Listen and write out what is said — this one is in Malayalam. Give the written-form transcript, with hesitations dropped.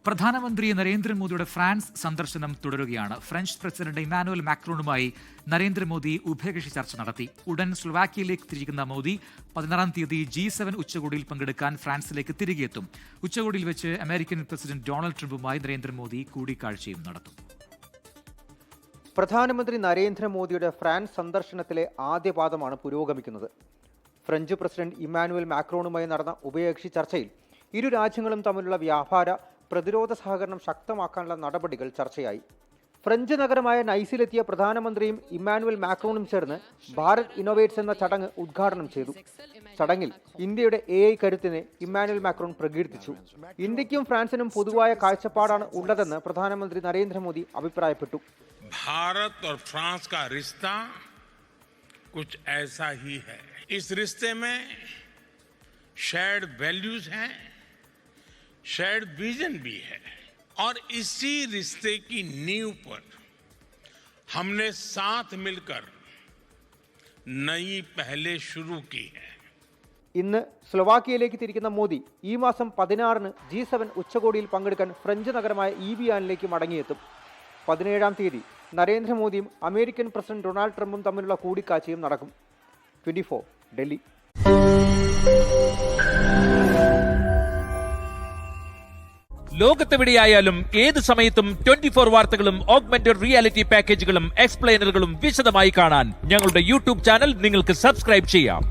പ്രധാനമന്ത്രി നരേന്ദ്രമോദിയുടെ ഫ്രാൻസ് സന്ദർശനം തുടരുകയാണ്. ഫ്രഞ്ച് പ്രസിഡന്റ് ഇമ്മാനുവൽ മാക്രോണുമായി നരേന്ദ്രമോദി ഉഭയകക്ഷി ചർച്ച നടത്തി. ഉടൻ സ്ലൊവാക്യയിലേക്ക് തിരിക്കുന്ന മോദി 16-ാം തീയതി G7 ഉച്ചകോടിയിൽ പങ്കെടുക്കാൻ ഫ്രാൻസിലേക്ക് തിരികെ എത്തും. ഉച്ചകോടിയിൽ വെച്ച് അമേരിക്കൻ പ്രസിഡന്റ് ഡൊണാൾഡ് ട്രംപുമായി നരേന്ദ്രമോദി കൂടിക്കാഴ്ചയും നടത്തും. പ്രധാനമന്ത്രി നരേന്ദ്രമോദിയുടെ ഫ്രാൻസ് സന്ദർശനത്തിലെ ആദ്യപാദമാണ് പുരോഗമിക്കുന്നത്. ഫ്രഞ്ച് പ്രസിഡന്റ് ഇമ്മാനുവൽ മാക്രോണുമായി നടന്ന ഉഭയകക്ഷി ചർച്ചയിൽ ഇരു രാജ്യങ്ങളും തമ്മിലുള്ള വ്യാപാര പ്രതിരോധ സഹകരണം ശക്തമാക്കാനുള്ള നടപടികൾ ചർച്ചയായി. ഫ്രഞ്ച് നഗരമായ നൈസിലെത്തിയ പ്രധാനമന്ത്രിയും ഇമ്മാനുവൽ മാക്രോണും ചേർന്ന് ഭാരത് ഇന്നോവേറ്റ്സ് എന്ന ചടങ്ങ് ഉദ്ഘാടനം ചെയ്തു. ചടങ്ങിൽ ഇന്ത്യയുടെ AI കരുത്തിനെ ഇമ്മാനുവൽ മാക്രോൺ പ്രകീർത്തിച്ചു. ഇന്ത്യക്കും ഫ്രാൻസിനും പൊതുവായ കാഴ്ചപ്പാടാണ് ഉള്ളതെന്ന് പ്രധാനമന്ത്രി നരേന്ദ്രമോദി അഭിപ്രായപ്പെട്ടു. भारत और फ्रांस का रिश्ता कुछ ऐसा ही है. इस रिश्ते में शेयर्ड वैल्यूज हैं, शेयर्ड विजन भी है और इसी रिश्ते की नींव पर हमने साथ मिलकर नई पहले शुरू की है. ഇന്ന് സ്ലൊവാക്യയിലേക്ക് തിരിക്കുന്ന മോദി ഈ മാസം 16-ന് G7 ഉച്ചകോടിയിൽ പങ്കെടുക്കാൻ ഫ്രഞ്ച് നഗരമായ ഈവിയാനിലേക്ക് മടങ്ങിയെത്തും. 17-ാം തീയതി നരേന്ദ്രമോദിയും അമേരിക്കൻ പ്രസിഡന്റ് ഡൊണാൾഡ് ട്രംപും തമ്മിലുള്ള കൂടിക്കാഴ്ചയും നടക്കും. 24 ഡൽഹി. ലോകത്തെവിടെയായാലും ഏത് സമയത്തും 24 വാർത്തകളും ഓഗ്മെന്റഡ് റിയാലിറ്റി പാക്കേജുകളും എക്സ്പ്ലെയിനറുകളും വിശദമായി കാണാൻ ഞങ്ങളുടെ യൂട്യൂബ് ചാനൽ നിങ്ങൾക്ക് സബ്സ്ക്രൈബ് ചെയ്യാം.